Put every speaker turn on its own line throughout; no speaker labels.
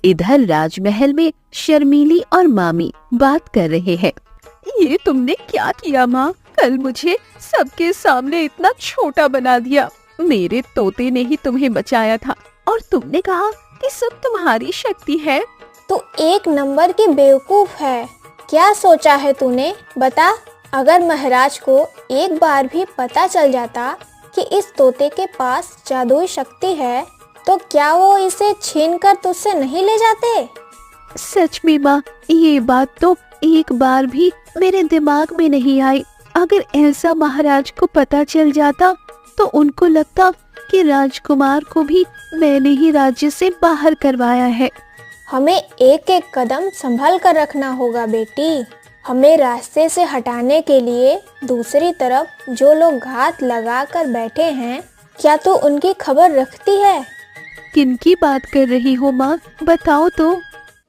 इधर राजमहल में शर्मीली और मामी बात कर रहे हैं। ये तुमने क्या किया माँ? कल मुझे सबके सामने इतना छोटा बना दिया। मेरे तोते ने ही तुम्हें बचाया था और तुमने कहा कि सब तुम्हारी शक्ति है।
तू एक नंबर की बेवकूफ है। क्या सोचा है तूने? बता, अगर महाराज को एक बार भी पता चल जाता कि इस तोते के पास जादुई शक्ति है तो क्या वो इसे छीनकर तुझसे नहीं ले जाते?
सच में माँ, ये बात तो एक बार भी मेरे दिमाग में नहीं आई। अगर ऐसा महाराज को पता चल जाता तो उनको लगता कि राजकुमार को भी मैंने ही राज्य से बाहर करवाया है।
हमें एक एक कदम संभल कर रखना होगा बेटी। हमें रास्ते से हटाने के लिए दूसरी तरफ जो लोग घात लगा कर बैठे हैं, क्या तू उनकी खबर रखती है?
किनकी बात कर रही हो माँ, बताओ तो।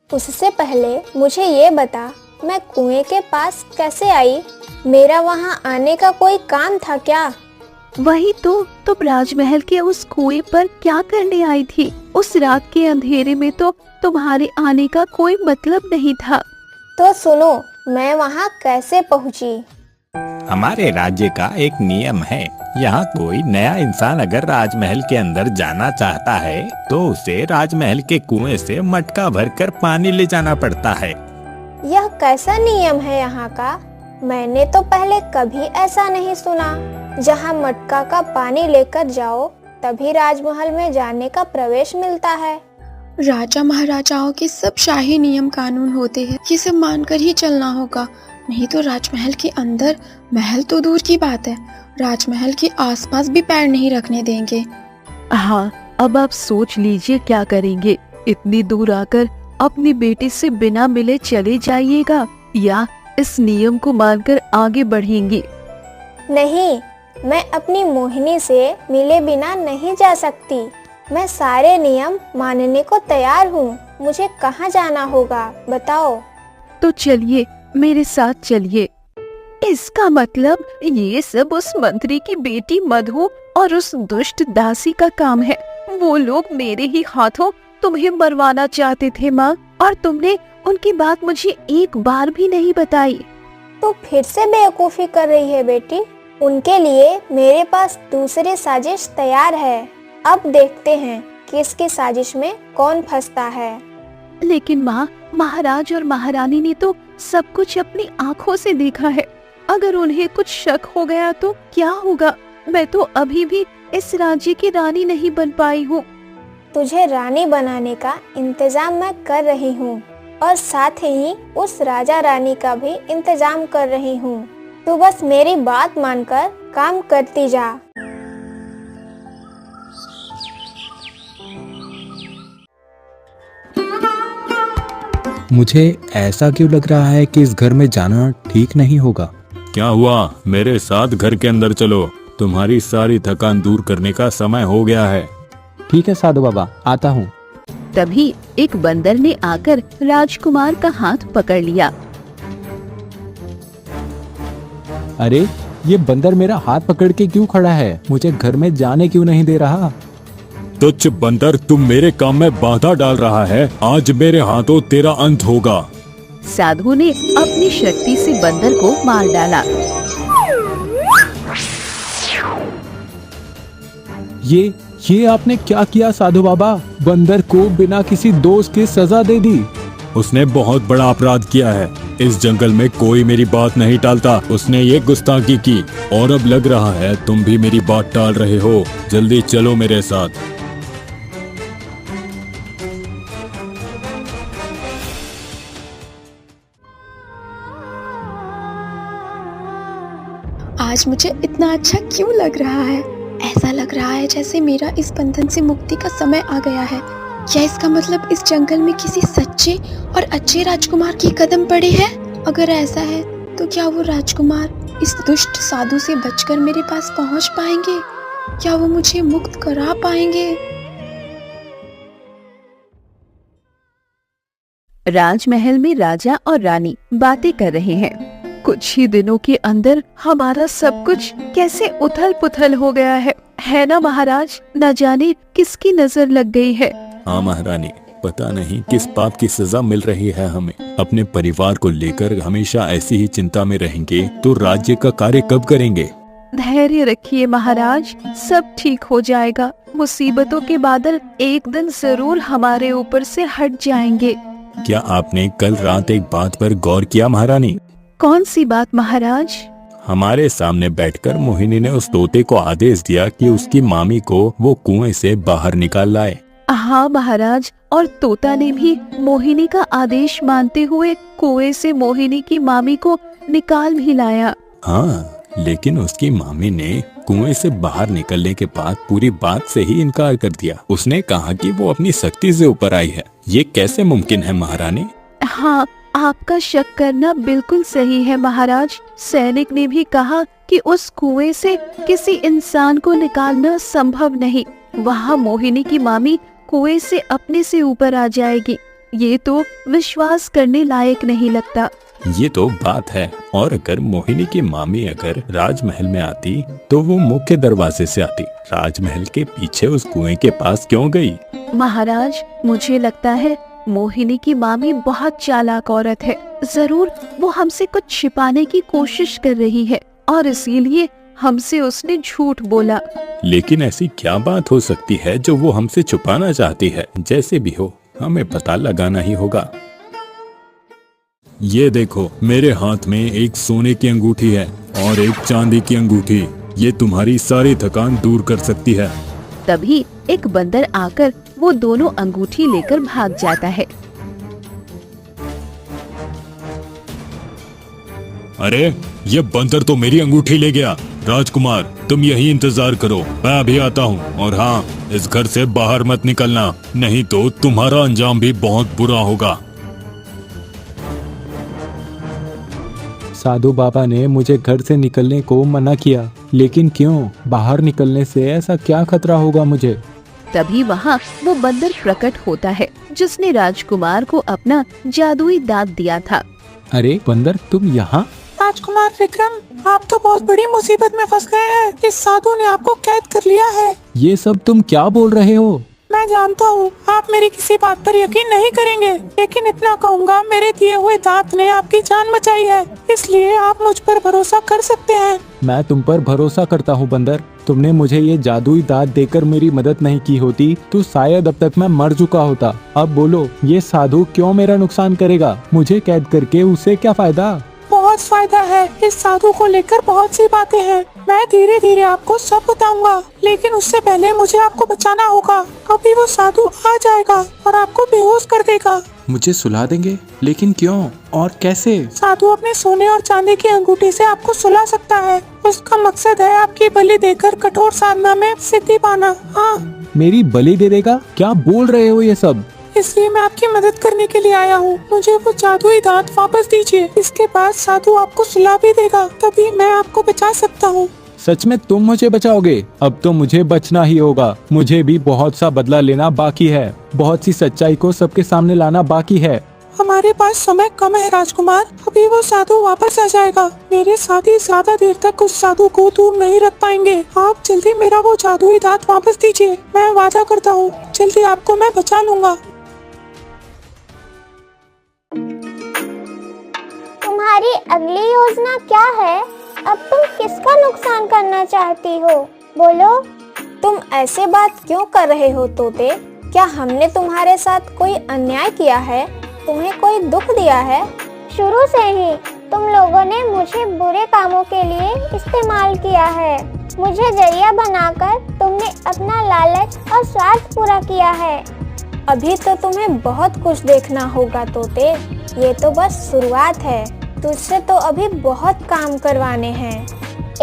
उससे पहले मुझे ये बता, मैं कुएं के पास कैसे आई? मेरा वहाँ आने का कोई काम था क्या?
वही तो, तुम राजमहल के उस कुएं पर क्या करने आई थी? उस रात के अंधेरे में तो तुम्हारे आने का कोई मतलब नहीं था।
तो सुनो, मैं वहाँ कैसे पहुँची।
हमारे राज्य का एक नियम है, यहाँ कोई नया इंसान अगर राजमहल के अंदर जाना चाहता है तो उसे राजमहल के कुएं से मटका भरकर पानी ले जाना पड़ता है।
यह कैसा नियम है यहाँ का? मैंने तो पहले कभी ऐसा नहीं सुना। जहाँ मटका का पानी लेकर जाओ तभी राजमहल में जाने का प्रवेश मिलता है।
राजा महाराजाओं के सब शाही नियम कानून होते हैं, ये सब मानकर ही चलना होगा, नहीं तो राजमहल के अंदर, महल तो दूर की बात है, राजमहल के आसपास भी पैर नहीं रखने देंगे।
हाँ, अब आप सोच लीजिए क्या करेंगे। इतनी दूर आकर अपनी बेटी से बिना मिले चले जाइएगा या इस नियम को मानकर आगे बढ़ेंगी?
नहीं, मैं अपनी मोहिनी से मिले बिना नहीं जा सकती। मैं सारे नियम मानने को तैयार हूँ। मुझे कहाँ जाना होगा बताओ।
तो चलिए, मेरे साथ चलिए। इसका मतलब ये सब उस मंत्री की बेटी मधु और उस दुष्ट दासी का काम है। वो लोग मेरे ही हाथों तुम्हें मरवाना चाहते थे माँ, और तुमने उनकी बात मुझे एक बार भी नहीं बताई।
तो फिर से बेवकूफी कर रही है बेटी। उनके लिए मेरे पास दूसरी साजिश तैयार है। अब देखते हैं कि इसकी साजिश में कौन फंसता है।
लेकिन माँ, महाराज और महारानी ने तो सब कुछ अपनी आँखों से देखा है। अगर उन्हें कुछ शक हो गया तो क्या होगा? मैं तो अभी भी इस राज्य की रानी नहीं बन पाई हूँ।
तुझे रानी बनाने का इंतजाम मैं कर रही हूँ और साथ ही उस राजा रानी का भी इंतजाम कर रही हूँ। तू बस मेरी बात मानकर काम करती जा।
मुझे ऐसा क्यों लग रहा है कि इस घर में जाना ठीक नहीं होगा।
क्या हुआ? मेरे साथ घर के अंदर चलो, तुम्हारी सारी थकान दूर करने का समय हो गया है।
ठीक है साधु बाबा, आता हूँ।
तभी एक बंदर ने आकर राजकुमार का हाथ पकड़ लिया।
अरे, ये बंदर मेरा हाथ पकड़ के क्यों खड़ा है? मुझे घर में जाने क्यों नहीं दे रहा?
तुच्छ बंदर, तुम मेरे काम में बाधा डाल रहा है। आज मेरे हाथों तेरा अंत होगा।
साधु ने अपनी शक्ति से बंदर को मार डाला।
ये आपने क्या किया साधु बाबा? बंदर को बिना किसी दोष के सजा दे दी।
उसने बहुत बड़ा अपराध किया है। इस जंगल में कोई मेरी बात नहीं टालता। उसने ये गुस्ताखी की और अब लग रहा है तुम भी मेरी बात टाल रहे हो। जल्दी चलो मेरे साथ।
आज मुझे इतना अच्छा क्यों लग रहा है? ऐसा लग रहा है जैसे मेरा इस बंधन से मुक्ति का समय आ गया है। क्या इसका मतलब इस जंगल में किसी सच्चे और अच्छे राजकुमार के कदम पड़े हैं? अगर ऐसा है तो क्या वो राजकुमार इस दुष्ट साधु से बचकर मेरे पास पहुंच पाएंगे? क्या वो मुझे मुक्त करा पाएंगे?
राजमहल में राजा और रानी बातें कर रहे हैं। कुछ ही दिनों के अंदर हमारा सब कुछ कैसे उथल पुथल हो गया है ना महाराज? न जाने किसकी नजर लग गई है।
हाँ महारानी,
पता नहीं किस पाप की सजा मिल रही है हमें। अपने परिवार को लेकर हमेशा ऐसी ही चिंता में रहेंगे तो राज्य का कार्य कब करेंगे?
धैर्य रखिए महाराज, सब ठीक हो जाएगा। मुसीबतों के बादल एक दिन जरूर हमारे ऊपर से हट जाएंगे।
क्या आपने कल रात एक बात पर गौर किया महारानी?
कौन सी बात महाराज?
हमारे सामने बैठकर मोहिनी ने उस तोते को आदेश दिया कि उसकी मामी को वो कुएं से बाहर निकाल लाए।
हाँ महाराज, और तोता ने भी मोहिनी का आदेश मानते हुए कुएं से मोहिनी की मामी को निकाल भी लाया।
हाँ, लेकिन उसकी मामी ने कुएं से बाहर निकलने के बाद पूरी बात से ही इनकार कर दिया। उसने कहा कि वो अपनी शक्ति से ऊपर आई है। ये कैसे मुमकिन है महारानी?
हाँ, आपका शक करना बिल्कुल सही है महाराज। सैनिक ने भी कहा कि उस कुएं से किसी इंसान को निकालना संभव नहीं। वहाँ मोहिनी की मामी कुएं से अपने से ऊपर आ जाएगी। ये तो विश्वास करने लायक नहीं लगता।
ये तो बात है। और अगर मोहिनी की मामी अगर राजमहल में आती तो वो मुख्य दरवाजे से आती। राजमहल के पीछे उस कुएं के पास क्यों गई?
महाराज, मुझे लगता है मोहिनी की मामी बहुत चालाक औरत है। जरूर वो हमसे कुछ छिपाने की कोशिश कर रही है और इसीलिए हमसे उसने झूठ बोला।
लेकिन ऐसी क्या बात हो सकती है जो वो हमसे छुपाना चाहती है? जैसे भी हो, हमें पता लगाना ही होगा। ये देखो, मेरे हाथ में एक सोने की अंगूठी है और एक चांदी की अंगूठी। ये तुम्हारी सारी थकान दूर कर सकती है।
तभी एक बंदर आकर वो दोनों अंगूठी लेकर भाग जाता है।
अरे, ये बंदर तो मेरी अंगूठी ले गया। राजकुमार, तुम यही इंतजार करो, मैं अभी आता हूँ। और हाँ, इस घर से बाहर मत निकलना, नहीं तो तुम्हारा अंजाम भी बहुत बुरा होगा। साधु बाबा ने मुझे घर से निकलने को मना किया, लेकिन क्यों? बाहर निकलने से ऐसा क्या खतरा होगा मुझे?
तभी वहाँ वो बंदर प्रकट होता है जिसने राजकुमार को अपना जादुई दांत दिया था।
अरे बंदर, तुम यहाँ?
राजकुमार विक्रम, आप तो बहुत बड़ी मुसीबत में फंस गए हैं। इस साधु ने आपको कैद कर लिया है।
ये सब तुम क्या बोल रहे हो?
मैं जानता हूँ आप मेरी किसी बात पर यकीन नहीं करेंगे, लेकिन इतना कहूँगा, मेरे दिए हुए दांत ने आपकी जान बचाई है, इसलिए आप मुझ पर भरोसा कर सकते हैं।
मैं तुम पर भरोसा करता हूँ बंदर। तुमने मुझे ये जादुई दांत देकर मेरी मदद नहीं की होती तो शायद अब तक मैं मर चुका होता। अब बोलो, ये साधु क्यों मेरा नुकसान करेगा? मुझे कैद करके उसे क्या फायदा?
बहुत फायदा है। इस साधु को लेकर बहुत सी बातें हैं। मैं धीरे धीरे आपको सब बताऊंगा, लेकिन उससे पहले मुझे आपको बचाना होगा। अभी वो साधु आ जाएगा और आपको बेहोश कर देगा।
मुझे सुला देंगे? लेकिन क्यों और कैसे?
साधु अपने सोने और चांदी की अंगूठी से आपको सुला सकता है। उसका मकसद है आपकी बलि देकर कठोर साधना में सिद्धि पाना। हाँ,
मेरी बलि दे देगा? क्या बोल रहे हो ये सब?
इसलिए मैं आपकी मदद करने के लिए आया हूँ। मुझे वो जादुई दांत वापस दीजिए, इसके बाद साधु आपको सुला भी देगा, तभी मैं आपको बचा सकता हूँ।
सच में तुम मुझे बचाओगे? अब तो मुझे बचना ही होगा। मुझे भी बहुत सा बदला लेना बाकी है, बहुत सी सच्चाई को सबके सामने लाना बाकी है।
हमारे पास समय कम है राजकुमार, अभी वो साधु वापस आ जाएगा। मेरे साथ ही ज्यादा देर तक उस साधु को दूर नहीं रख पाएंगे। आप जल्दी मेरा वो जादुई दांत वापस दीजिए। मैं वादा करता हूँ, जल्दी आपको मैं बचा लूंगा।
तुम्हारी अगली योजना क्या है? अब तुम किसका नुकसान करना चाहती हो? बोलो। तुम ऐसे बात क्यों कर रहे हो तोते? क्या हमने तुम्हारे साथ कोई अन्याय किया है? तुम्हें कोई दुख दिया है? शुरू से ही तुम लोगों ने मुझे बुरे कामों के लिए इस्तेमाल किया है। मुझे जरिया बनाकर तुमने अपना लालच और स्वार्थ पूरा किया है। अभी तो तुम्हें बहुत कुछ देखना होगा तोते, ये तो बस शुरुआत है। तुझसे तो अभी बहुत काम करवाने हैं।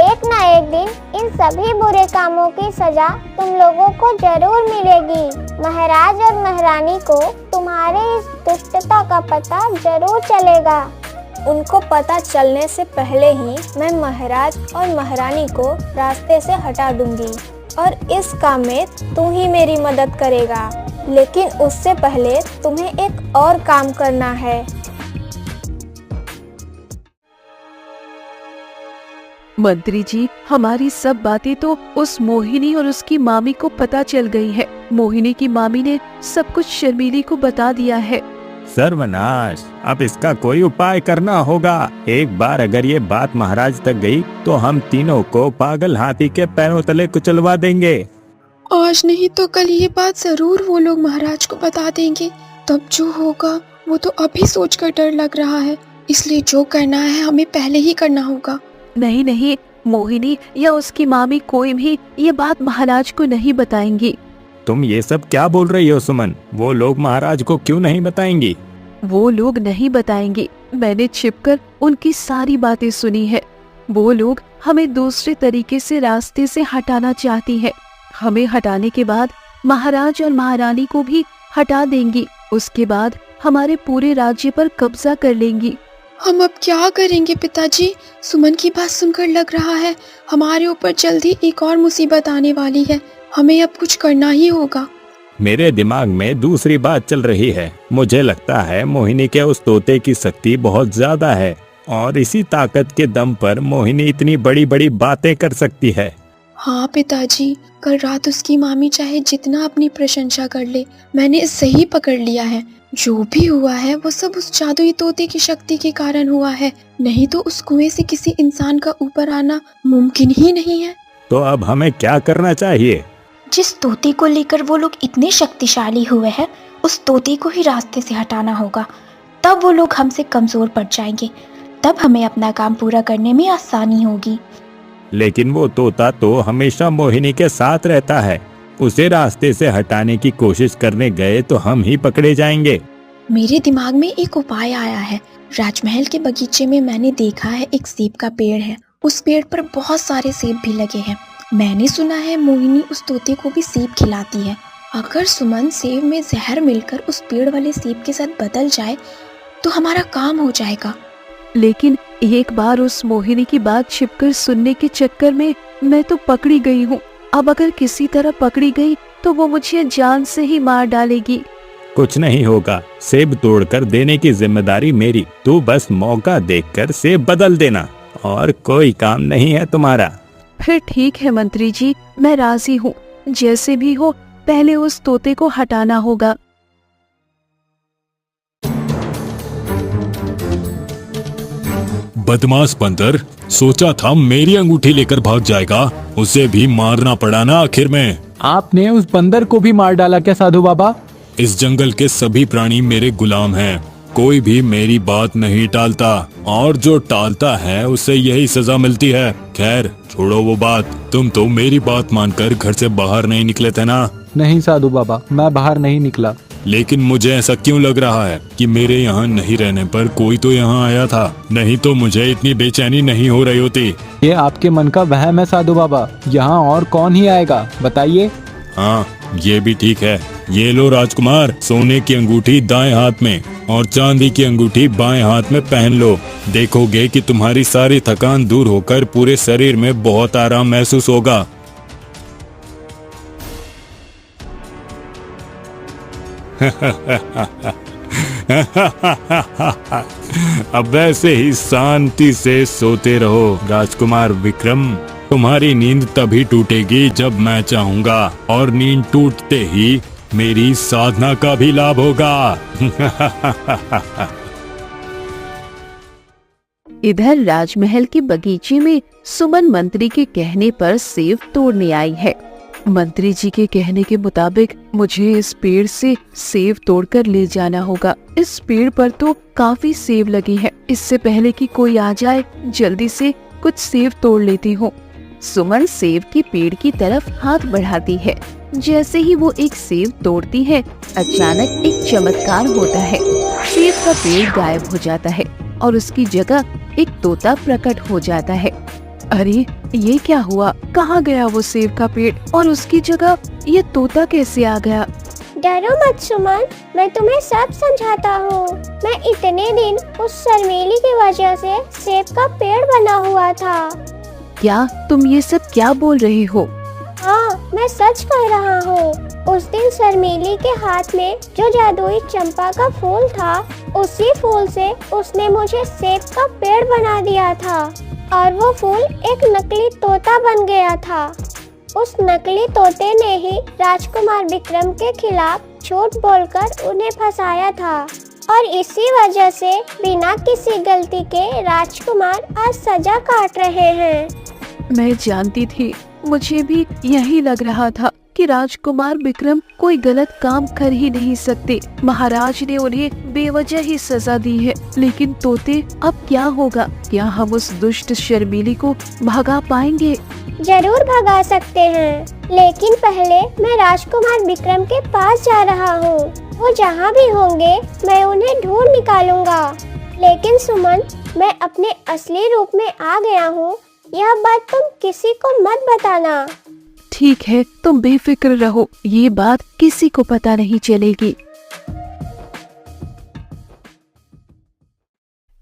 एक ना एक दिन इन सभी बुरे कामों की सजा तुम लोगों को जरूर मिलेगी। महाराज और महारानी को तुम्हारे इस दुष्टता का पता जरूर चलेगा। उनको पता चलने से पहले ही मैं महाराज और महारानी को रास्ते से हटा दूंगी और इस काम में तू ही मेरी मदद करेगा। लेकिन उससे पहले तुम्हें एक और काम करना है।
मंत्री जी, हमारी सब बातें तो उस मोहिनी और उसकी मामी को पता चल गई है। मोहिनी की मामी ने सब कुछ शर्मीली को बता दिया है।
सर्वनाश, अब इसका कोई उपाय करना होगा। एक बार अगर ये बात महाराज तक गई तो हम तीनों को पागल हाथी के पैरों तले कुचलवा देंगे।
आज नहीं तो कल ये बात जरूर वो लोग महाराज को बता देंगे। तब जो होगा वो तो अभी सोचकर डर लग रहा है, इसलिए जो करना है हमें पहले ही करना होगा।
नहीं नहीं, मोहिनी या उसकी मामी कोई भी ये बात महाराज को नहीं बताएंगी।
तुम ये सब क्या बोल रही हो सुमन? वो लोग महाराज को क्यों नहीं बताएंगी?
वो लोग नहीं बताएंगे। मैंने छिपकर उनकी सारी बातें सुनी है। वो लोग हमें दूसरे तरीके से रास्ते से हटाना चाहती है। हमें हटाने के बाद महाराज और महारानी को भी हटा देंगी। उसके बाद हमारे पूरे राज्य पर कब्जा कर लेंगी।
हम अब क्या करेंगे पिताजी? सुमन की बात सुनकर लग रहा है हमारे ऊपर जल्दी एक और मुसीबत आने वाली है। हमें अब कुछ करना ही होगा।
मेरे दिमाग में दूसरी बात चल रही है। मुझे लगता है मोहिनी के उस तोते की शक्ति बहुत ज्यादा है और इसी ताकत के दम पर मोहिनी इतनी बड़ी बड़ी बातें कर सकती है।
हाँ पिताजी, कल रात उसकी मामी चाहे जितना अपनी प्रशंसा कर ले, मैंने सही पकड़ लिया है। जो भी हुआ है वो सब उस जादुई तोते की शक्ति के कारण हुआ है, नहीं तो उस कुएं से किसी इंसान का ऊपर आना मुमकिन ही नहीं है।
तो अब हमें क्या करना चाहिए?
जिस तोते को लेकर वो लोग इतने शक्तिशाली हुए हैं, उस तोते को ही रास्ते से हटाना होगा। तब वो लोग हमसे कमजोर पड़ जाएंगे। तब हमें अपना काम पूरा करने में आसानी होगी।
लेकिन वो तोता तो हमेशा मोहिनी के साथ रहता है। उसे रास्ते से हटाने की कोशिश करने गए तो हम ही पकड़े जाएंगे।
मेरे दिमाग में एक उपाय आया है। राजमहल के बगीचे में मैंने देखा है एक सेब का पेड़ है। उस पेड़ पर बहुत सारे सेब भी लगे हैं। मैंने सुना है मोहिनी उस तोते को भी सेब खिलाती है। अगर सुमन सेब में जहर मिलकर उस पेड़ वाले सेब के साथ बदल जाए तो हमारा काम हो जाएगा।
लेकिन एक बार उस मोहिनी की बात छिपकर सुनने के चक्कर में मैं तो पकड़ी गई हूँ। अब अगर किसी तरह पकड़ी गई तो वो मुझे जान से ही मार डालेगी।
कुछ नहीं होगा, सेब तोड़कर देने की जिम्मेदारी मेरी। तू बस मौका देखकर सेब बदल देना और कोई काम नहीं है तुम्हारा।
फिर ठीक है मंत्री जी, मैं राजी हूँ। जैसे भी हो पहले उस तोते को हटाना होगा।
बदमाश बंदर, सोचा था मेरी अंगूठी लेकर भाग जाएगा, उसे भी मारना पड़ा ना आखिर में।
आपने उस बंदर को भी मार डाला क्या साधु बाबा?
इस जंगल के सभी प्राणी मेरे गुलाम हैं। कोई भी मेरी बात नहीं टालता और जो टालता है उसे यही सजा मिलती है। खैर छोड़ो वो बात। तुम तो मेरी बात मानकर घर से बाहर नहीं निकले थे ना?
नहीं साधु बाबा, मैं बाहर नहीं निकला।
लेकिन मुझे ऐसा क्यों लग रहा है कि मेरे यहाँ नहीं रहने पर कोई तो यहाँ आया था, नहीं तो मुझे इतनी बेचैनी नहीं हो रही होती।
ये आपके मन का वहम है साधु बाबा। यहाँ और कौन ही आएगा बताइए?
हाँ ये भी ठीक है। ये लो राजकुमार, सोने की अंगूठी दाएं हाथ में और चांदी की अंगूठी बाएं हाथ में पहन लो। देखोगे कि तुम्हारी सारी थकान दूर होकर पूरे शरीर में बहुत आराम महसूस होगा। अब ऐसे ही शांति से सोते रहो राजकुमार विक्रम। तुम्हारी नींद तभी टूटेगी जब मैं चाहूंगा और नींद टूटते ही मेरी साधना का भी लाभ होगा।
इधर राजमहल के बगीचे में सुमन मंत्री के कहने पर सेब तोड़ने आई है। मंत्री जी के कहने के मुताबिक मुझे इस पेड़ से सेब तोड़कर ले जाना होगा। इस पेड़ पर तो काफी सेब लगी है। इससे पहले कि कोई आ जाए जल्दी से कुछ सेब तोड़ लेती हूँ। सुमन सेब के पेड़ की तरफ हाथ बढ़ाती है। जैसे ही वो एक सेब तोड़ती है, अचानक एक चमत्कार होता है। सेब का पेड़ गायब हो जाता है और उसकी जगह एक तोता प्रकट हो जाता है। अरे ये क्या हुआ? कहाँ गया वो सेब का पेड़ और उसकी जगह ये तोता कैसे आ गया?
डरो मत सुमन, मैं तुम्हें सब समझाता हूँ। मैं इतने दिन उस शर्मीली की वजह से सेब का पेड़ बना हुआ था।
क्या तुम ये सब क्या बोल रही हो?
हाँ, मैं सच कह रहा हूँ। उस दिन शर्मीली के हाथ में जो जादुई चंपा का फूल था, उसी फूल से उसने मुझे सेब का पेड़ बना दिया था। और वो फूल एक नकली तोता बन गया था। उस नकली तोते ने ही राजकुमार विक्रम के खिलाफ झूठ बोलकर उन्हें फंसाया था और इसी वजह से बिना किसी गलती के राजकुमार आज सजा काट रहे हैं।
मैं जानती थी, मुझे भी यही लग रहा था कि राजकुमार विक्रम कोई गलत काम कर ही नहीं सकते। महाराज ने उन्हें बेवजह ही सजा दी है। लेकिन तोते, अब क्या होगा? क्या हम उस दुष्ट शर्मीली को भगा पाएंगे?
जरूर भगा सकते हैं, लेकिन पहले मैं राजकुमार विक्रम के पास जा रहा हूँ। वो जहाँ भी होंगे मैं उन्हें ढूंढ निकालूंगा। लेकिन सुमन, मैं अपने असली रूप में आ गया हूँ, यह बात तुम किसी को मत बताना।
ठीक है, तुम बेफिक्र रहो, ये बात किसी को पता नहीं चलेगी।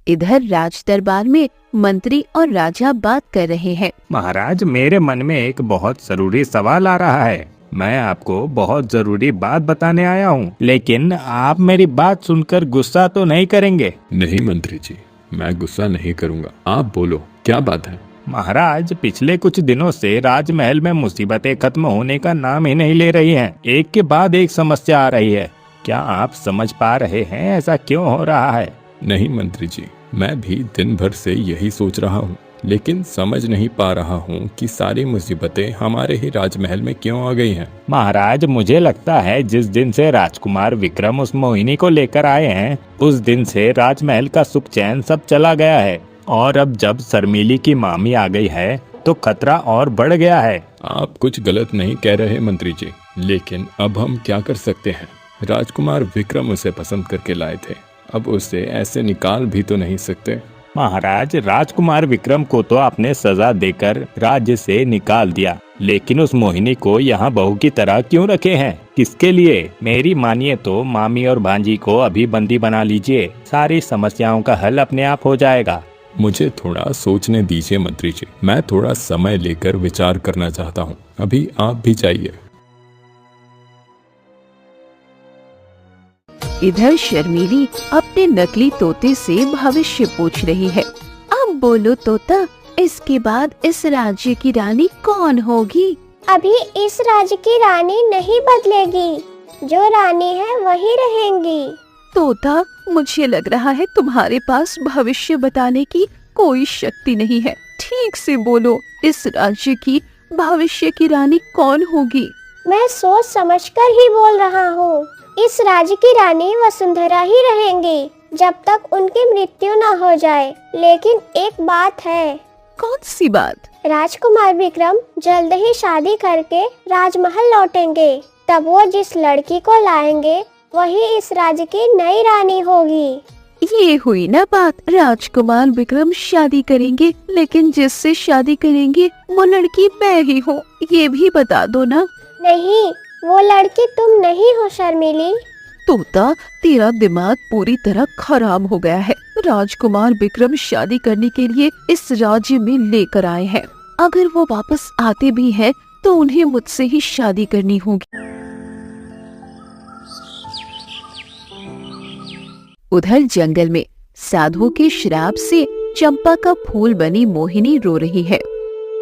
इधर राज दरबार में मंत्री और राजा बात कर रहे हैं।
महाराज, मेरे मन में एक बहुत जरूरी सवाल आ रहा है। मैं आपको बहुत जरूरी बात बताने आया हूँ, लेकिन आप मेरी बात सुनकर गुस्सा तो नहीं करेंगे?
नहीं मंत्री जी, मैं गुस्सा नहीं करूँगा। आप बोलो, क्या बात है?
महाराज, पिछले कुछ दिनों से राजमहल में मुसीबतें खत्म होने का नाम ही नहीं ले रही हैं। एक के बाद एक समस्या आ रही है। क्या आप समझ पा रहे हैं ऐसा क्यों हो रहा है?
नहीं मंत्री जी, मैं भी दिन भर से यही सोच रहा हूँ, लेकिन समझ नहीं पा रहा हूँ कि सारी मुसीबतें हमारे ही राजमहल में क्यों आ गई हैं।
महाराज, मुझे लगता है जिस दिन से राजकुमार विक्रम उस मोहिनी को लेकर आए हैं, उस दिन से राजमहल का सुख चैन सब चला गया है। और अब जब शर्मीली की मामी आ गई है तो खतरा और बढ़ गया है।
आप कुछ गलत नहीं कह रहे मंत्री जी, लेकिन अब हम क्या कर सकते हैं? राजकुमार विक्रम उसे पसंद करके लाए थे, अब उसे ऐसे निकाल भी तो नहीं सकते।
महाराज, राजकुमार विक्रम को तो आपने सजा देकर राज्य से निकाल दिया, लेकिन उस मोहिनी को यहाँ बहू की तरह क्यों रखे हैं? किसके लिए? मेरी मानिए तो मामी और भांजी को अभी बंदी बना लीजिए, सारी समस्याओं का हल अपने आप हो जाएगा।
मुझे थोड़ा सोचने दीजिए मंत्री जी, मैं थोड़ा समय लेकर विचार करना चाहता हूँ। अभी आप भी जाइए।
इधर शर्मीली अपने नकली तोते से भविष्य पूछ रही है। अब बोलो तोता, इसके बाद इस राज्य की रानी कौन होगी?
अभी इस राज्य की रानी नहीं बदलेगी, जो रानी है वही रहेंगी।
तोता, मुझे लग रहा है तुम्हारे पास भविष्य बताने की कोई शक्ति नहीं है। ठीक से बोलो, इस राज्य की भविष्य की रानी कौन होगी?
मैं सोच समझकर ही बोल रहा हूँ। इस राज्य की रानी वसुंधरा ही रहेंगी, जब तक उनकी मृत्यु न हो जाए। लेकिन एक बात है।
कौन सी बात?
राजकुमार विक्रम जल्द ही शादी करके राजमहल लौटेंगे। तब वो जिस लड़की को लाएंगे वही इस राज्य की नई रानी होगी।
ये हुई ना बात। राजकुमार विक्रम शादी करेंगे, लेकिन जिससे शादी करेंगे वो लड़की मैं ही हूँ, ये भी बता दो ना।
नहीं, वो लड़की तुम नहीं हो शर्मीली।
तोता, तेरा दिमाग पूरी तरह खराब हो गया है। राजकुमार विक्रम शादी करने के लिए इस राज्य में लेकर आए हैं। अगर वो वापस आते भी हैं तो उन्हें मुझसे ही शादी करनी होगी। उधर जंगल में साधु के श्राप से चंपा का फूल बनी मोहिनी रो रही है।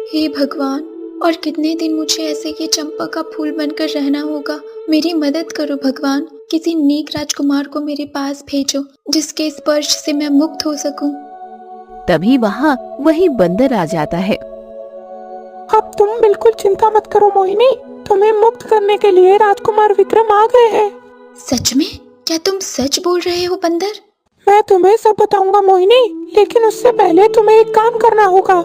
हे भगवान, और कितने दिन मुझे ऐसे ये चंपा का फूल बनकर रहना होगा। मेरी मदद करो भगवान, किसी नेक राजकुमार को मेरे पास भेजो, जिसके स्पर्श से मैं मुक्त हो सकूं।
तभी वहाँ वही बंदर आ जाता है।
अब तुम बिल्कुल चिंता मत करो मोहिनी, तुम्हें मुक्त करने के लिए राजकुमार विक्रम आ गए हैं।
सच में? क्या तुम सच बोल रहे हो बंदर?
मैं तुम्हें सब बताऊंगा मोहिनी, लेकिन उससे पहले तुम्हें एक काम करना होगा।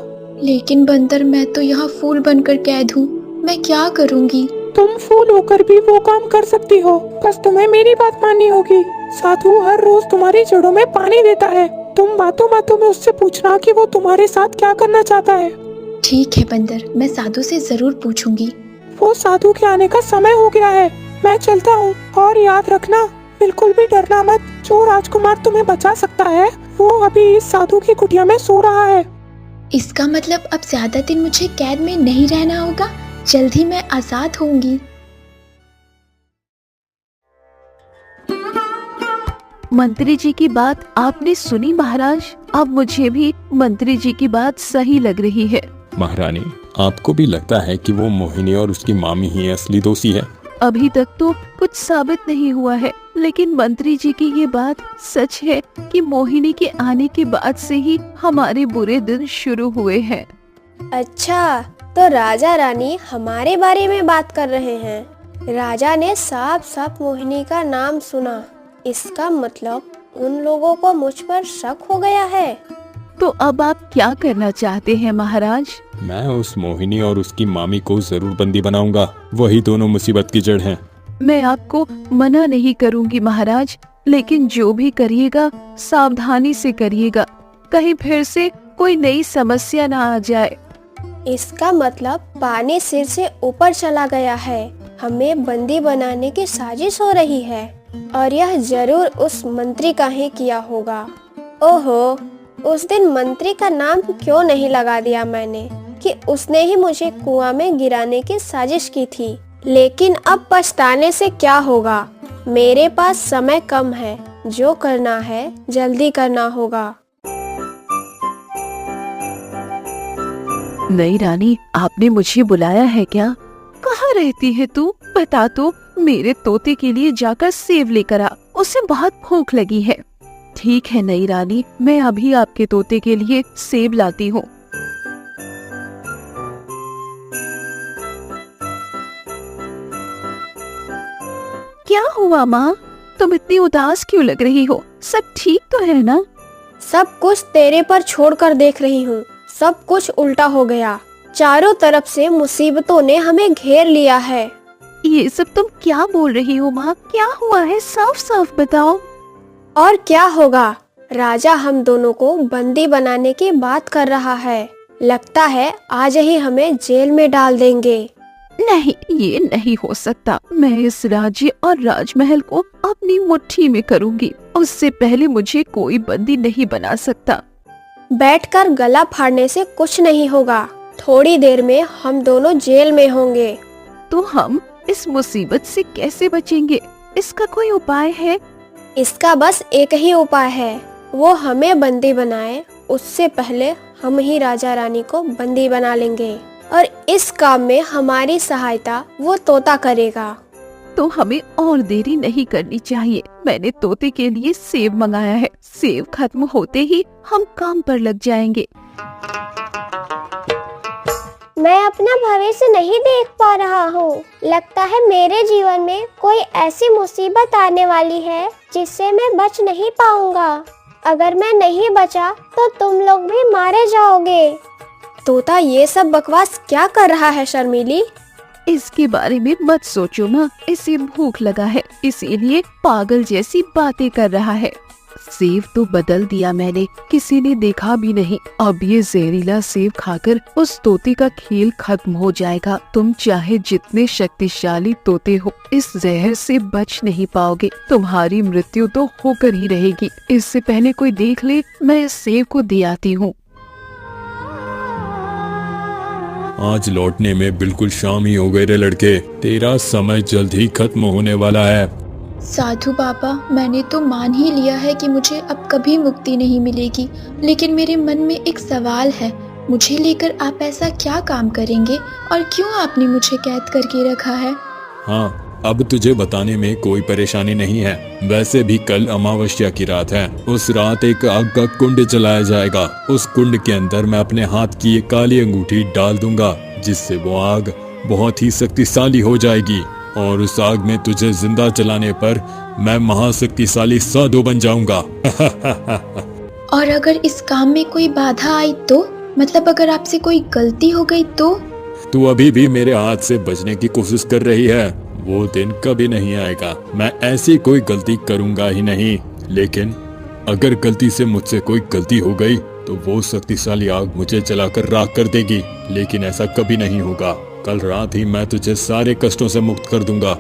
लेकिन बंदर, मैं तो यहाँ फूल बनकर कैद हूँ, मैं क्या करूँगी?
तुम फूल होकर भी वो काम कर सकती हो, बस तुम्हें मेरी बात माननी होगी। साधु हर रोज तुम्हारी जड़ों में पानी देता है, तुम बातों बातों में उससे पूछना कि वो तुम्हारे साथ क्या करना चाहता है।
ठीक है बंदर, मैं साधु से जरूर पूछूंगी।
वो साधु के आने का समय हो गया है, मैं चलता हूँ। और याद रखना, बिल्कुल भी डरना मत। जो राजकुमार तुम्हें बचा सकता है वो अभी इस साधु की कुटिया में सो रहा है।
इसका मतलब अब ज्यादा दिन मुझे कैद में नहीं रहना होगा, जल्द ही मैं आजाद होंगी।
मंत्री जी की बात आपने सुनी महाराज? अब मुझे भी मंत्री जी की बात सही लग रही है।
महारानी, आपको भी लगता है कि वो मोहिनी और उसकी मामी ही असली दोषी है?
अभी तक तो कुछ साबित नहीं हुआ है, लेकिन मंत्री जी की ये बात सच है कि मोहिनी के आने के बाद से ही हमारे बुरे दिन शुरू हुए हैं।
अच्छा, तो राजा रानी हमारे बारे में बात कर रहे हैं। राजा ने साफ साफ मोहिनी का नाम सुना, इसका मतलब उन लोगों को मुझ पर शक हो गया है।
तो अब आप क्या करना चाहते हैं महाराज?
मैं उस मोहिनी और उसकी मामी को जरूर बंदी बनाऊंगा, वही दोनों मुसीबत की जड़ हैं।
मैं आपको मना नहीं करूंगी महाराज, लेकिन जो भी करिएगा सावधानी से करिएगा, कहीं फिर से कोई नई समस्या ना आ जाए।
इसका मतलब पानी सिर से ऊपर चला गया है, हमें बंदी बनाने की साजिश हो रही है, और यह जरूर उस मंत्री का ही किया होगा। ओहो, उस दिन मंत्री का नाम क्यों नहीं लगा दिया मैंने कि उसने ही मुझे कुआं में गिराने की साजिश की थी। लेकिन अब पछताने से क्या होगा, मेरे पास समय कम है, जो करना है जल्दी करना होगा।
नई रानी, आपने मुझे बुलाया है क्या? कहाँ रहती है तू? बता तो, मेरे तोते के लिए जाकर सेब लेकर आ, उसे बहुत भूख लगी है। ठीक है नई रानी, मैं अभी आपके तोते के लिए सेब लाती हूँ। क्या हुआ माँ, तुम इतनी उदास क्यों लग रही हो? सब ठीक तो है ना?
सब कुछ तेरे पर छोड़कर देख रही हूँ, सब कुछ उल्टा हो गया। चारों तरफ से मुसीबतों ने हमें घेर लिया है।
ये सब तुम क्या बोल रही हो माँ? क्या हुआ है, साफ साफ बताओ।
और क्या होगा, राजा हम दोनों को बंदी बनाने की बात कर रहा है। लगता है आज ही हमें जेल में डाल देंगे।
नहीं, ये नहीं हो सकता। मैं इस राज्य और राजमहल को अपनी मुट्ठी में करूंगी। उससे पहले मुझे कोई बंदी नहीं बना सकता।
बैठकर गला फाड़ने से कुछ नहीं होगा, थोड़ी देर में हम दोनों जेल में होंगे।
तो हम इस मुसीबत से कैसे बचेंगे? इसका कोई उपाय है?
इसका बस एक ही उपाय है, वो हमें बंदी बनाए उससे पहले हम ही राजा रानी को बंदी बना लेंगे, और इस काम में हमारी सहायता वो तोता करेगा।
तो हमें और देरी नहीं करनी चाहिए। मैंने तोते के लिए सेब मंगाया है, सेब खत्म होते ही हम काम पर लग जाएंगे।
मैं अपना भविष्य नहीं देख पा रहा हूँ। लगता है मेरे जीवन में कोई ऐसी मुसीबत आने वाली है जिससे मैं बच नहीं पाऊंगा। अगर मैं नहीं बचा तो तुम लोग भी मारे जाओगे। तोता ये सब बकवास क्या कर रहा है शर्मीली?
इसके बारे में मत सोचो माँ, इसे भूख लगा है इसीलिए पागल जैसी बातें कर रहा है। सेब तो बदल दिया मैंने, किसी ने देखा भी नहीं। अब ये जहरीला सेब खाकर उस तोते का खेल खत्म हो जाएगा। तुम चाहे जितने शक्तिशाली तोते हो, इस जहर से बच नहीं पाओगे। तुम्हारी मृत्यु तो होकर ही रहेगी। इससे पहले कोई देख ले, मैं इस सेब को दे आती हूँ।
आज लौटने में बिल्कुल शाम ही हो गए रे लड़के, तेरा समय जल्द ही खत्म होने वाला है।
साधु बाबा, मैंने तो मान ही लिया है कि मुझे अब कभी मुक्ति नहीं मिलेगी, लेकिन मेरे मन में एक सवाल है। मुझे लेकर आप ऐसा क्या काम करेंगे और क्यों आपने मुझे कैद करके रखा है?
हाँ, अब तुझे बताने में कोई परेशानी नहीं है। वैसे भी कल अमावस्या की रात है। उस रात एक आग का कुंड जलाया जाएगा। उस कुंड के अंदर मैं अपने हाथ की एक काली अंगूठी डाल दूंगा, जिससे वो आग बहुत ही शक्तिशाली हो जाएगी, और उस आग में तुझे जिंदा जलाने पर मैं महाशक्तिशाली साधु बन जाऊंगा।
और अगर इस काम में कोई बाधा आई तो? मतलब अगर आपसे कोई गलती हो गई तो?
तू अभी भी मेरे हाथ से बचने की कोशिश कर रही है। वो दिन कभी नहीं आएगा, मैं ऐसी कोई गलती करूंगा ही नहीं। लेकिन अगर गलती से मुझसे कोई गलती हो गई तो वो शक्तिशाली आग मुझे जलाकर राख कर देगी। लेकिन ऐसा कभी नहीं होगा। कल रात ही मैं तुझे सारे कष्टों से मुक्त कर दूंगा।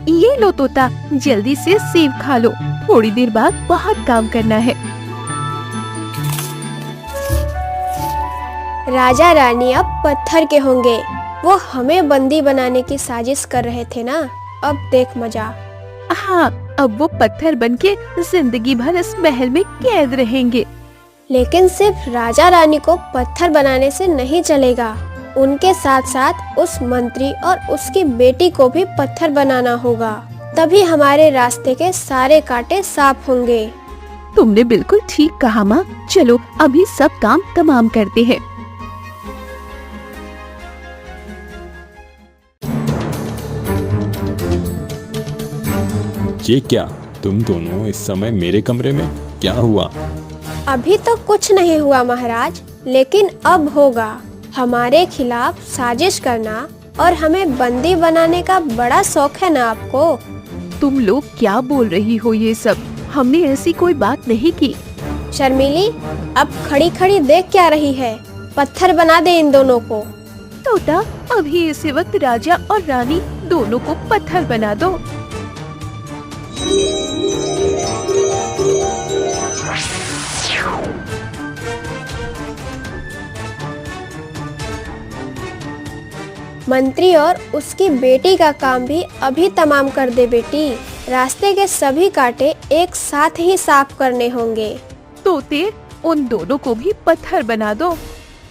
ये लो तोता, जल्दी से सेब खा लो, थोड़ी देर बाद बहुत काम करना है।
राजा रानी अब पत्थर के होंगे। वो हमें बंदी बनाने की साजिश कर रहे थे ना, अब देख मजा।
हाँ, अब वो पत्थर बनके जिंदगी भर इस महल में कैद रहेंगे।
लेकिन सिर्फ राजा रानी को पत्थर बनाने से नहीं चलेगा, उनके साथ साथ उस मंत्री और उसकी बेटी को भी पत्थर बनाना होगा, तभी हमारे रास्ते के सारे कांटे साफ होंगे।
तुमने बिल्कुल ठीक कहा माँ। चलो अभी सब काम तमाम करते हैं।
ये क्या, तुम दोनों इस समय मेरे कमरे में? क्या हुआ?
अभी तो कुछ नहीं हुआ महाराज, लेकिन अब होगा। हमारे खिलाफ साजिश करना और हमें बंदी बनाने का बड़ा शौक है ना आपको?
तुम लोग क्या बोल रही हो ये सब? हमने ऐसी कोई बात नहीं की।
शर्मिली, अब खड़ी खड़ी देख क्या रही है? पत्थर बना दे इन दोनों को।
तोता, अभी इसी वक्त राजा और रानी दोनों को पत्थर बना दो।
मंत्री और उसकी बेटी का काम भी अभी तमाम कर दे बेटी। रास्ते के सभी कांटे एक साथ ही साफ करने होंगे।
तोते, उन दोनों को भी पत्थर बना दो।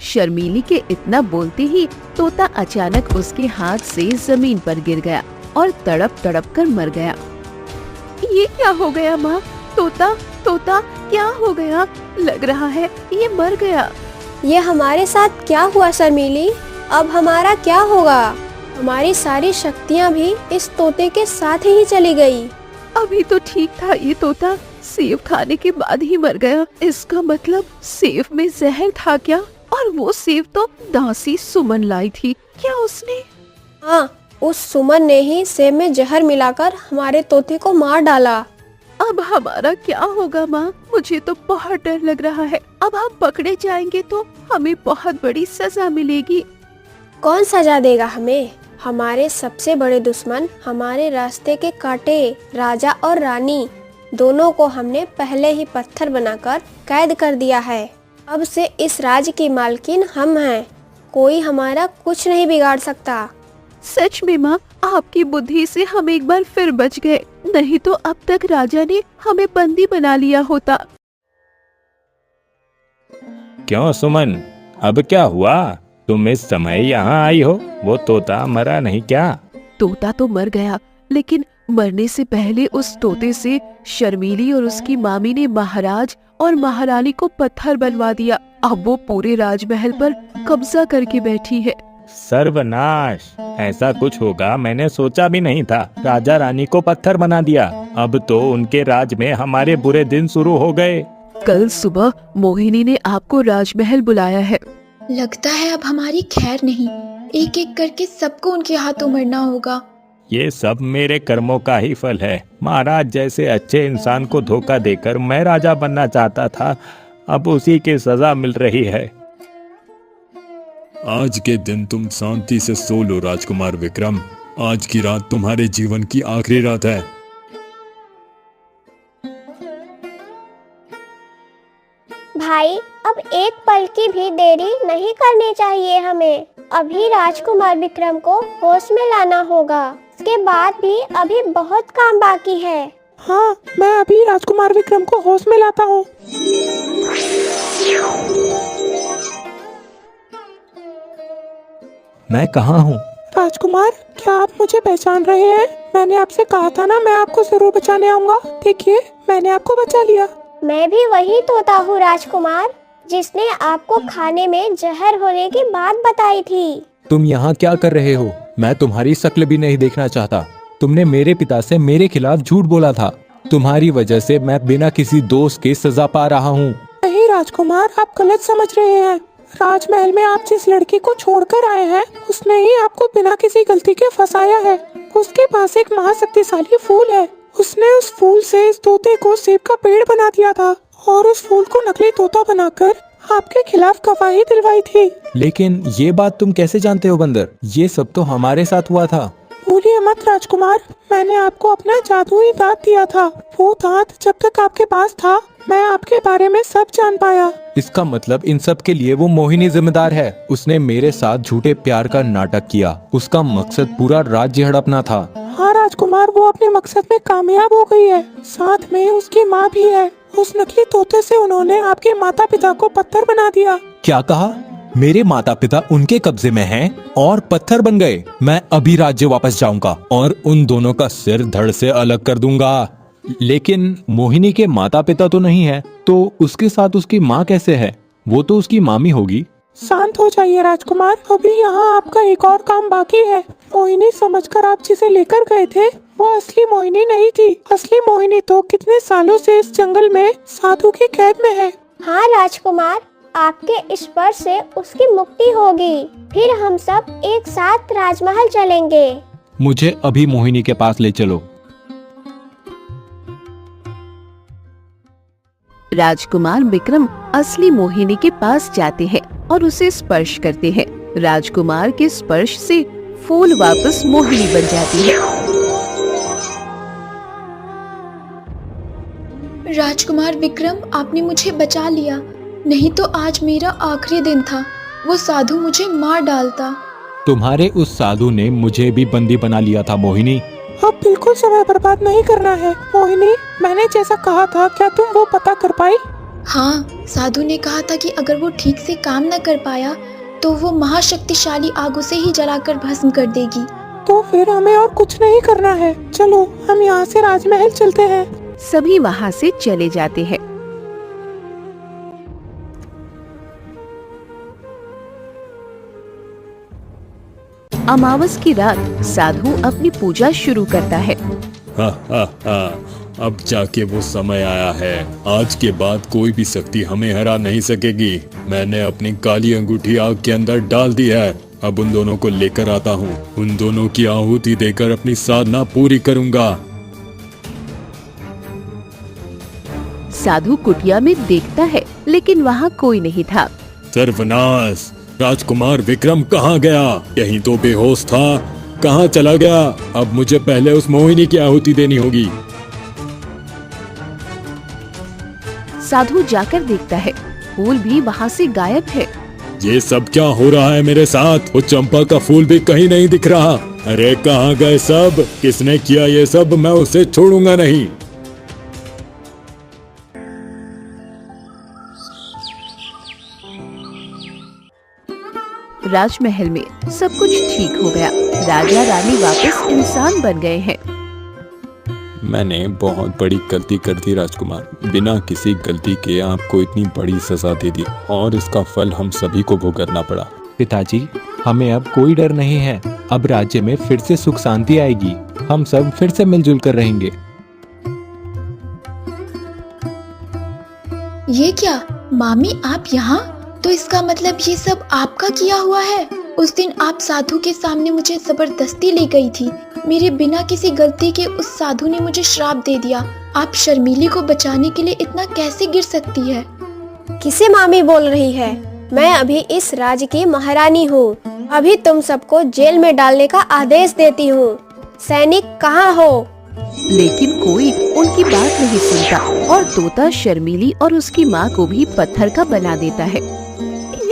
शर्मीली के इतना बोलते ही तोता अचानक उसके हाथ से जमीन पर गिर गया और तड़प तड़प कर मर गया। ये क्या हो गया माँ? तोता, तोता क्या हो गया? लग रहा है ये मर गया।
ये हमारे साथ क्या हुआ शर्मिली? अब हमारा क्या होगा? हमारी सारी शक्तियाँ भी इस तोते के साथ ही चली गई।
अभी तो ठीक था ये तोता, सेब खाने के बाद ही मर गया। इसका मतलब सेब में जहर था क्या? और वो सेब तो दासी सुमन लाई थी। क्या उसने?
हाँ, उस सुमन ने ही सेब में जहर मिलाकर हमारे तोते को मार डाला।
अब हमारा क्या होगा माँ? मुझे तो बहुत डर लग रहा है। अब हम पकड़े जाएंगे तो हमें बहुत बड़ी सजा मिलेगी।
कौन सजा देगा हमें? हमारे सबसे बड़े दुश्मन हमारे रास्ते के कांटे, राजा और रानी दोनों को हमने पहले ही पत्थर बनाकर कैद कर दिया है। अब से इस राज्य की मालकिन हम हैं। कोई हमारा कुछ नहीं बिगाड़ सकता।
सच में माँ, आपकी बुद्धि से हम एक बार फिर बच गए, नहीं तो अब तक राजा ने हमें बंदी बना लिया होता।
क्यों सुमन, अब क्या हुआ? तुम इस समय यहाँ आई हो? वो तोता मरा नहीं क्या?
तोता तो मर गया, लेकिन मरने से पहले उस तोते से शर्मीली और उसकी मामी ने महाराज और महारानी को पत्थर बनवा दिया। अब वो पूरे राजमहल पर कब्जा करके बैठी है।
सर्वनाश! ऐसा कुछ होगा मैंने सोचा भी नहीं था। राजा रानी को पत्थर बना दिया। अब तो उनके राज में हमारे बुरे दिन शुरू हो गए।
कल सुबह मोहिनी ने आपको राजमहल बुलाया है।
लगता है अब हमारी खैर नहीं, एक एक करके सबको उनके हाथों मरना होगा।
ये सब मेरे कर्मों का ही फल है। महाराज जैसे अच्छे इंसान को धोखा देकर मैं राजा बनना चाहता था, अब उसी की सजा मिल रही है।
आज के दिन तुम शांति से सो लो राजकुमार विक्रम। आज की रात तुम्हारे जीवन की आखिरी रात है।
भाई, अब एक पल की भी देरी नहीं करनी चाहिए हमें। अभी राजकुमार विक्रम को होश में लाना होगा। इसके बाद भी अभी बहुत काम बाकी है।
हाँ, मैं अभी राजकुमार विक्रम को होश में लाता हूँ।
मैं कहाँ हूँ?
राजकुमार, क्या आप मुझे पहचान रहे हैं? मैंने आपसे कहा था ना, मैं आपको जरूर बचाने आऊँगा। देखिए, मैंने आपको बचा लिया।
मैं भी वही तोता हूँ राजकुमार, जिसने आपको खाने में जहर होने की बात बताई थी।
तुम यहाँ क्या कर रहे हो? मैं तुम्हारी शक्ल भी नहीं देखना चाहता। तुमने मेरे पिता से मेरे खिलाफ झूठ बोला था। तुम्हारी वजह से मैं बिना किसी दोष के सजा पा रहा हूँ।
नहीं राजकुमार, आप गलत समझ रहे हैं। राजमहल में आप जिस लड़की को छोड़कर आए हैं, उसने ही आपको बिना किसी गलती के फंसाया है। उसके पास एक महाशक्तिशाली फूल है। उसने उस फूल से इस तोते को सेब का पेड़ बना दिया था और उस फूल को नकली तोता बनाकर आपके खिलाफ गवाही दिलवाई थी।
लेकिन ये बात तुम कैसे जानते हो बंदर? ये सब तो हमारे साथ हुआ था।
भूलिए मत राजकुमार, मैंने आपको अपना जादुई दांत दिया था। वो दांत जब तक आपके पास था, मैं आपके बारे में सब जान पाया।
इसका मतलब इन सब के लिए वो मोहिनी जिम्मेदार है। उसने मेरे साथ झूठे प्यार का नाटक किया। उसका मकसद पूरा राज्य हड़पना था।
हाँ राजकुमार, वो अपने मकसद में कामयाब हो गई है। साथ में उसकी माँ भी है। उस नकली तोते से उन्होंने आपके माता पिता को पत्थर बना दिया।
क्या कहा? मेरे माता पिता उनके कब्जे में हैं और पत्थर बन गए। मैं अभी राज्य वापस जाऊंगा और उन दोनों का सिर धड़ से अलग कर दूंगा। लेकिन मोहिनी के माता पिता तो नहीं है, तो उसके साथ उसकी माँ कैसे है? वो तो उसकी मामी होगी।
शांत हो जाइए राजकुमार, अभी यहाँ आपका एक और काम बाकी है। मोहिनी समझकर आप जिसे लेकर गए थे वो असली मोहिनी नहीं थी। असली मोहिनी तो कितने सालों से इस जंगल में साधु की कैद में है।
हाँ राजकुमार, आपके स्पर्श से उसकी मुक्ति होगी। फिर हम सब एक साथ राजमहल चलेंगे।
मुझे अभी मोहिनी के पास ले चलो।
राजकुमार विक्रम असली मोहिनी के पास जाते हैं और उसे स्पर्श करते हैं। राजकुमार के स्पर्श से फूल वापस मोहिनी बन जाती है।
राजकुमार विक्रम, आपने मुझे बचा लिया, नहीं तो आज मेरा आखिरी दिन था। वो साधु मुझे मार डालता।
तुम्हारे उस साधु ने मुझे भी बंदी बना लिया था मोहिनी।
अब बिल्कुल समय बर्बाद नहीं करना है। मोहिनी, मैंने जैसा कहा था, क्या तुम वो पता कर पाई?
हाँ, साधु ने कहा था कि अगर वो ठीक से काम न कर पाया तो वो महाशक्तिशाली आग उसे ही जलाकर भस्म कर देगी।
तो फिर हमें और कुछ नहीं करना है। चलो हम यहाँ से राजमहल चलते हैं।
सभी वहाँ से चले जाते हैं। अमावस की रात साधु अपनी पूजा शुरू करता है।
हा हा हा, अब जाके वो समय आया है। आज के बाद कोई भी शक्ति हमें हरा नहीं सकेगी। मैंने अपनी काली अंगूठी आग के अंदर डाल दी है। अब उन दोनों को लेकर आता हूँ। उन दोनों की आहुति देकर अपनी साधना पूरी करूँगा।
साधु कुटिया में देखता है, लेकिन वहाँ कोई नहीं था।
सर्वनाश! राजकुमार विक्रम कहाँ गया? यहीं तो बेहोश था। कहाँ चला गया? अब मुझे पहले उस मोहिनी की आहुति देनी होगी।
साधु जाकर देखता है, फूल भी वहाँ से गायब है।
ये सब क्या हो रहा है मेरे साथ? वो चंपा का फूल भी कहीं नहीं दिख रहा। अरे कहाँ गए सब? किसने किया ये सब? मैं उसे छोड़ूंगा नहीं।
राजमहल में सब कुछ ठीक हो गया। राजा रानी वापस इंसान बन गए हैं।
मैंने बहुत बड़ी गलती कर दी राजकुमार। बिना किसी गलती के आपको इतनी बड़ी सजा दे दी और इसका फल हम सभी को भुगतना पड़ा।
पिताजी, हमें अब कोई डर नहीं है। अब राज्य में फिर से सुख शांति आएगी। हम सब फिर से मिलजुल कर रहेंगे।
ये क्या मामी, आप यहाँ? तो इसका मतलब ये सब आपका किया हुआ है। उस दिन आप साधु के सामने मुझे जबरदस्ती ले गई थी। मेरे बिना किसी गलती के उस साधु ने मुझे श्राप दे दिया। आप शर्मीली को बचाने के लिए इतना कैसे गिर सकती है?
किसे मामी बोल रही है? मैं अभी इस राज्य की महारानी हूँ। अभी तुम सबको जेल में डालने का आदेश देती हूँ। सैनिक कहाँ हो?
लेकिन कोई उनकी बात नहीं सुनता और तोता शर्मीली और उसकी माँ को भी पत्थर का बना देता है।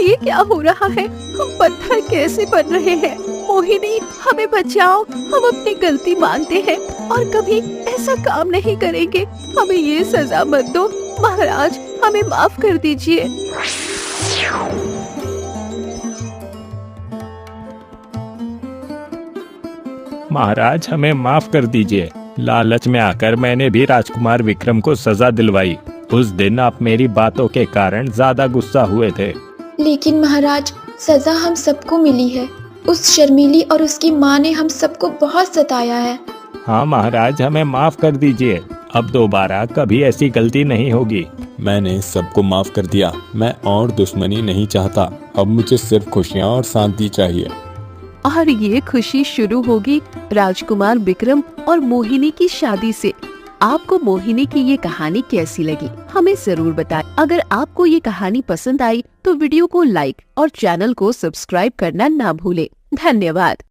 ये क्या हो रहा है? हम पत्थर कैसे बन रहे हैं? मोहिनी, हमें बचाओ। हम अपनी गलती मानते हैं और कभी ऐसा काम नहीं करेंगे। हमें ये सजा मत दो। महाराज, हमें माफ कर दीजिए।
महाराज, हमें माफ कर दीजिए। लालच में आकर मैंने भी राजकुमार विक्रम को सजा दिलवाई। उस दिन आप मेरी बातों के कारण ज्यादा गुस्सा हुए थे।
लेकिन महाराज, सजा हम सबको मिली है। उस शर्मीली और उसकी माँ ने हम सबको बहुत सताया है।
हाँ महाराज, हमें माफ कर दीजिए। अब दोबारा कभी ऐसी गलती नहीं होगी।
मैंने सबको माफ कर दिया। मैं और दुश्मनी नहीं चाहता। अब मुझे सिर्फ खुशियाँ और शांति चाहिए।
और ये खुशी शुरू होगी राजकुमार विक्रम और मोहिनी की शादी से। आपको मोहिनी की ये कहानी कैसी लगी, हमें जरूर बताएं। अगर आपको ये कहानी पसंद आई तो वीडियो को लाइक और चैनल को सब्सक्राइब करना ना भूलें। धन्यवाद।